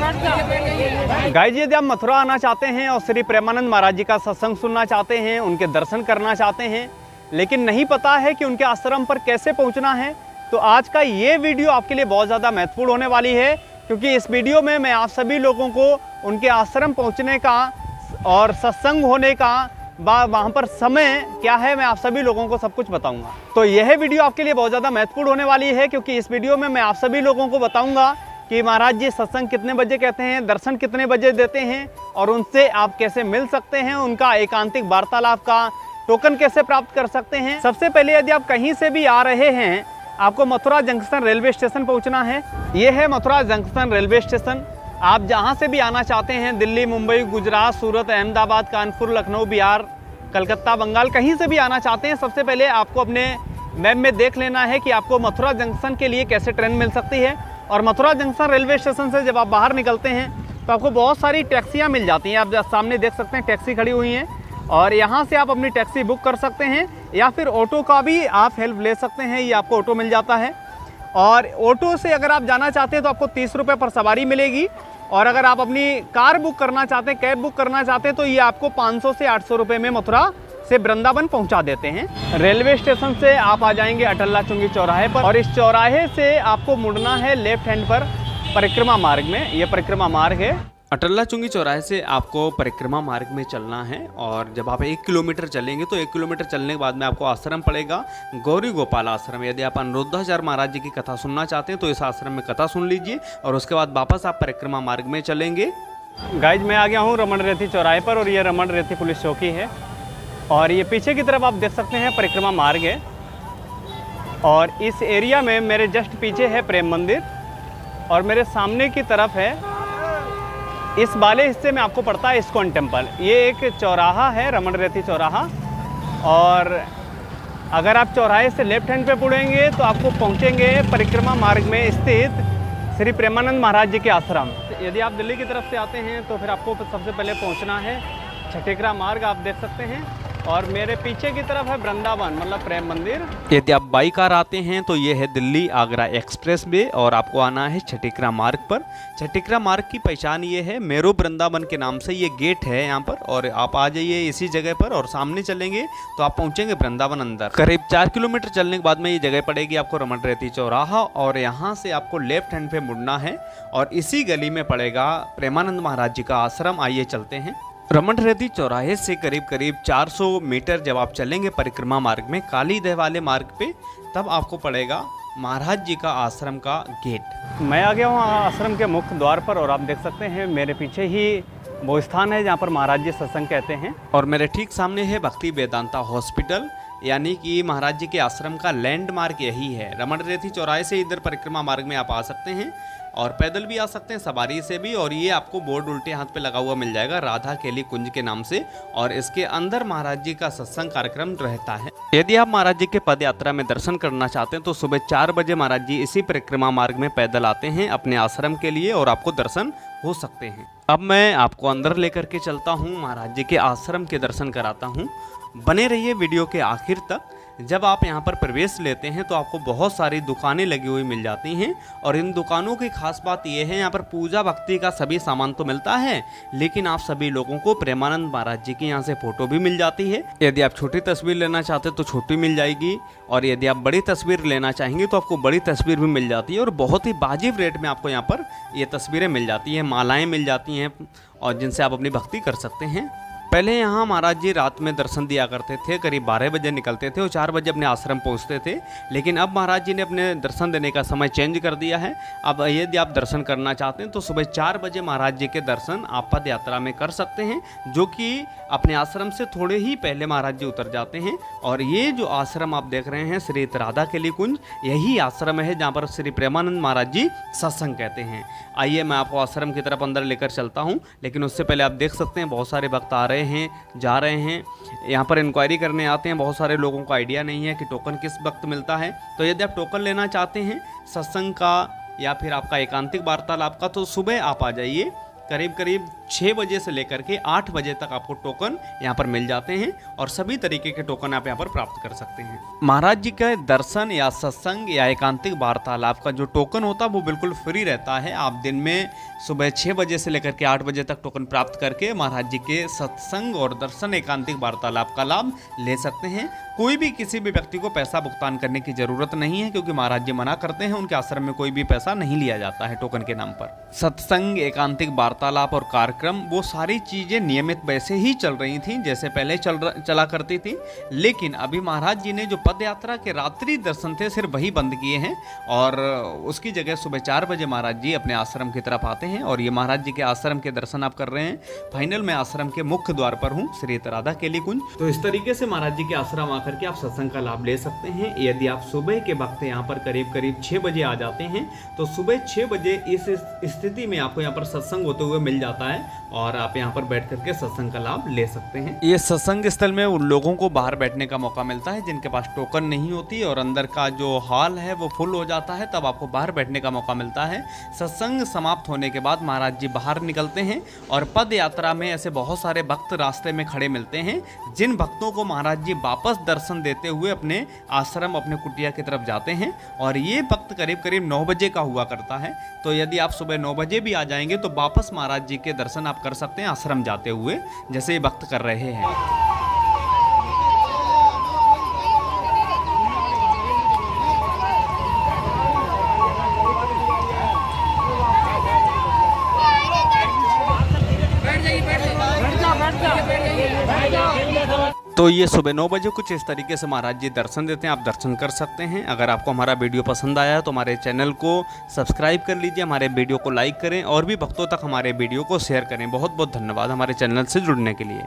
Guys, यदि आप मथुरा आना चाहते हैं और श्री प्रेमानंद महाराज जी का सत्संग सुनना चाहते हैं, उनके दर्शन करना चाहते हैं, लेकिन नहीं पता है कि उनके आश्रम पर कैसे पहुंचना है, तो आज का ये वीडियो आपके लिए बहुत ज़्यादा महत्वपूर्ण होने वाली है। क्योंकि इस वीडियो में मैं आप सभी लोगों को उनके आश्रम पहुंचने का और सत्संग होने का वहाँ पर समय क्या है, मैं आप सभी लोगों को सब कुछ बताऊंगा। तो यह वीडियो आपके लिए बहुत ज़्यादा महत्वपूर्ण होने वाली है, क्योंकि इस वीडियो में मैं आप सभी लोगों को बताऊंगा कि महाराज जी सत्संग कितने बजे कहते हैं, दर्शन कितने बजे देते हैं और उनसे आप कैसे मिल सकते हैं, उनका एकांतिक वार्तालाप का टोकन कैसे प्राप्त कर सकते हैं। सबसे पहले यदि आप कहीं से भी आ रहे हैं, आपको मथुरा जंक्शन रेलवे स्टेशन पहुंचना है। ये है मथुरा जंक्शन रेलवे स्टेशन। आप जहां से भी आना चाहते हैं, दिल्ली, मुंबई, गुजरात, सूरत, अहमदाबाद, कानपुर, लखनऊ, बिहार, कलकत्ता, बंगाल, कहीं से भी आना चाहते हैं, सबसे पहले आपको अपने मैप में देख लेना है कि आपको मथुरा जंक्शन के लिए कैसे ट्रेन मिल सकती है। और मथुरा जंक्शन रेलवे स्टेशन से जब आप बाहर निकलते हैं तो आपको बहुत सारी टैक्सियाँ मिल जाती हैं। आप सामने देख सकते हैं टैक्सी खड़ी हुई हैं और यहाँ से आप अपनी टैक्सी बुक कर सकते हैं, या फिर ऑटो का भी आप हेल्प ले सकते हैं। ये आपको ऑटो मिल जाता है और ऑटो से अगर आप जाना चाहते हैं तो आपको 30 रुपये पर सवारी मिलेगी। और अगर आप अपनी कार बुक करना चाहते हैं, कैब बुक करना चाहते हैं, तो ये आपको 500 से 800 रुपये में मथुरा से वृंदावन पहुंचा देते हैं। रेलवे स्टेशन से आप आ जाएंगे अटल्ला चुंगी चौराहे पर, और इस चौराहे से आपको मुड़ना है लेफ्ट हैंड पर परिक्रमा मार्ग में। ये परिक्रमा मार्ग है। अटल्ला चुंगी चौराहे से आपको परिक्रमा मार्ग में चलना है और जब आप 1 किलोमीटर चलेंगे तो 1 किलोमीटर चलने के बाद में आपको आश्रम पड़ेगा गौरी गोपाल आश्रम। यदि आप अनिरुद्धाचार्य महाराज जी की कथा सुनना चाहते हैं तो इस आश्रम में कथा सुन लीजिए और उसके बाद वापस आप परिक्रमा मार्ग में चलेंगे। गाइज, मैं आ गया हूँ रमन रेती चौराहे पर और ये रमन रेती पुलिस चौकी है। और ये पीछे की तरफ आप देख सकते हैं परिक्रमा मार्ग है और इस एरिया में मेरे जस्ट पीछे है प्रेम मंदिर और मेरे सामने की तरफ है, इस वाले हिस्से में आपको पड़ता है इस्कॉन टेम्पल। ये एक चौराहा है, रमन रेती चौराहा, और अगर आप चौराहे से लेफ्ट हैंड पे मुड़ेंगे तो आपको पहुंचेंगे परिक्रमा मार्ग में स्थित श्री प्रेमानंद महाराज जी के आश्रम। यदि आप दिल्ली की तरफ से आते हैं तो फिर आपको सबसे पहले पहुंचना है छठेकरा मार्ग, आप देख सकते हैं, और मेरे पीछे की तरफ है वृंदावन, मतलब प्रेम मंदिर। यदि आप बाई कार आते हैं तो ये है दिल्ली आगरा एक्सप्रेस वे और आपको आना है छठेकरा मार्ग पर। छठेकरा मार्ग की पहचान ये है, मेरो वृंदावन के नाम से ये गेट है यहाँ पर, और आप आ जाइए इसी जगह पर और सामने चलेंगे तो आप पहुँचेंगे वृंदावन अंदर। करीब 4 किलोमीटर चलने के बाद में ये जगह पड़ेगी आपको रमन रेती चौराहा, और यहाँ से आपको लेफ्ट हैंड पे मुड़ना है और इसी गली में पड़ेगा प्रेमानंद महाराज जी का आश्रम। आइए चलते हैं। रमन रेती चौराहे से करीब 400 मीटर जब आप चलेंगे परिक्रमा मार्ग में काली दह वाले मार्ग पे, तब आपको पड़ेगा महाराज जी का आश्रम का गेट। मैं आ गया हूँ आश्रम के मुख्य द्वार पर और आप देख सकते हैं मेरे पीछे ही वो स्थान है जहाँ पर महाराज जी सत्संग कहते हैं, और मेरे ठीक सामने है भक्ति वेदांता हॉस्पिटल, यानी कि महाराज जी के आश्रम का लैंडमार्क यही है। रमन रेती चौराहे से इधर परिक्रमा मार्ग में आप आ सकते हैं और पैदल भी आ सकते हैं, सवारी से भी, और ये आपको बोर्ड उल्टे हाथ पे लगा हुआ मिल जाएगा राधा केली कुंज के नाम से, और इसके अंदर महाराज जी का सत्संग कार्यक्रम रहता है। यदि आप महाराज जी के पद यात्रा में दर्शन करना चाहते हैं तो सुबह 4 बजे महाराज जी इसी परिक्रमा मार्ग में पैदल आते हैं अपने आश्रम के लिए और आपको दर्शन हो सकते हैं। अब मैं आपको अंदर लेकर के चलता हूँ, महाराज जी के आश्रम के दर्शन कराता हूँ। बने रहिए वीडियो के आखिर तक। जब आप यहाँ पर प्रवेश लेते हैं तो आपको बहुत सारी दुकानें लगी हुई मिल जाती हैं, और इन दुकानों की खास बात यह है यहाँ पर पूजा भक्ति का सभी सामान तो मिलता है, लेकिन आप सभी लोगों को प्रेमानंद महाराज जी की यहाँ से फोटो भी मिल जाती है। यदि आप छोटी तस्वीर लेना चाहते हैं तो छोटी मिल जाएगी, और यदि आप बड़ी तस्वीर लेना चाहेंगे तो आपको बड़ी तस्वीर भी मिल जाती है, और बहुत ही वाजिब रेट में आपको यहाँ पर ये तस्वीरें मिल जाती हैं, मालाएँ मिल जाती हैं, और जिनसे आप अपनी भक्ति कर सकते हैं। पहले यहाँ महाराज जी रात में दर्शन दिया करते थे, करीब 12 बजे निकलते थे और 4 बजे अपने आश्रम पहुँचते थे, लेकिन अब महाराज जी ने अपने दर्शन देने का समय चेंज कर दिया है। अब यदि आप दर्शन करना चाहते हैं तो सुबह 4 बजे महाराज जी के दर्शन आप पद यात्रा में कर सकते हैं, जो कि अपने आश्रम से थोड़े ही पहले महाराज जी उतर जाते हैं। और ये जो आश्रम आप देख रहे हैं श्री राधा केली कुंज, यही आश्रम है जहाँ पर श्री प्रेमानंद महाराज जी सत्संग कहते हैं। आइए मैं आपको आश्रम की तरफ अंदर लेकर चलता हूँ, लेकिन उससे पहले आप देख सकते हैं बहुत सारे भक्त आ रहे हैं, जा रहे हैं, यहाँ पर इंक्वायरी करने आते हैं। बहुत सारे लोगों को आइडिया नहीं है कि टोकन किस वक्त मिलता है, तो यदि आप टोकन लेना चाहते हैं सत्संग का या फिर आपका एकांतिक वार्तालाप का, तो सुबह आप आ जाइए। करीब 6 बजे से लेकर के 8 बजे तक आपको टोकन यहाँ पर मिल जाते हैं और सभी तरीके के टोकन आप यहाँ पर प्राप्त कर सकते हैं। महाराज जी का दर्शन या सत्संग या एकांतिक वार्तालाप का जो टोकन होता है वो बिल्कुल फ्री रहता है। आप दिन में सुबह 6 बजे से लेकर के 8 बजे तक टोकन प्राप्त करके महाराज जी के सत्संग और दर्शन एकांतिक वार्तालाप का लाभ ले सकते हैं। कोई भी किसी भी व्यक्ति को पैसा भुगतान करने की जरूरत नहीं है, क्योंकि महाराज जी मना करते हैं। उनके आश्रम में कोई भी पैसा नहीं लिया जाता है टोकन के नाम पर। सत्संग, एकांतिक वार्तालाप और कार्यक्रम वो सारी चीजें नियमित वैसे ही चल रही थी जैसे पहले चला करती थी, लेकिन अभी महाराज जी ने जो पद यात्रा के रात्रि दर्शन थे सिर्फ वही बंद किए हैं और उसकी जगह सुबह 4 बजे महाराज जी अपने आश्रम की तरफ आते हैं और ये महाराज जी के आश्रम के दर्शन आप कर रहे हैं। फाइनल मैं आश्रम के मुख्य द्वार पर हूँ, श्री राधा केली कुंज। तो इस तरीके से महाराज जी के आश्रम आकर के आप सत्संग का लाभ ले सकते हैं। यदि आप सुबह के वक्त यहाँ पर करीब 6 बजे आ जाते हैं तो सुबह 6 बजे इस स्थिति में आपको यहाँ पर सत्संग होते हुए मिल जाता है और आप यहाँ पर बैठ करके सत्संग का लाभ ले सकते हैं। ये सत्संग स्थल में उन लोगों को बाहर बैठने का मौका मिलता है जिनके पास टोकन नहीं होती और अंदर का जो हॉल है वो फुल हो जाता है, तब आपको बाहर बैठने का मौका मिलता है। सत्संग समाप्त होने के बाद महाराज जी बाहर निकलते हैं और पद यात्रा में ऐसे बहुत सारे भक्त रास्ते में खड़े मिलते हैं, जिन भक्तों को महाराज जी वापस दर्शन देते हुए अपने आश्रम, अपने कुटिया की तरफ जाते हैं। और ये वक्त करीब 9 बजे का हुआ करता है। तो यदि आप सुबह 9 बजे भी आ जाएंगे तो वापस महाराज जी के दर्शन आप कर सकते हैं आश्रम जाते हुए, जैसे ये भक्त कर रहे हैं। तो ये सुबह 9 बजे कुछ इस तरीके से महाराज जी दर्शन देते हैं, आप दर्शन कर सकते हैं। अगर आपको हमारा वीडियो पसंद आया तो हमारे चैनल को सब्सक्राइब कर लीजिए, हमारे वीडियो को लाइक करें और भी भक्तों तक हमारे वीडियो को शेयर करें। बहुत बहुत धन्यवाद हमारे चैनल से जुड़ने के लिए।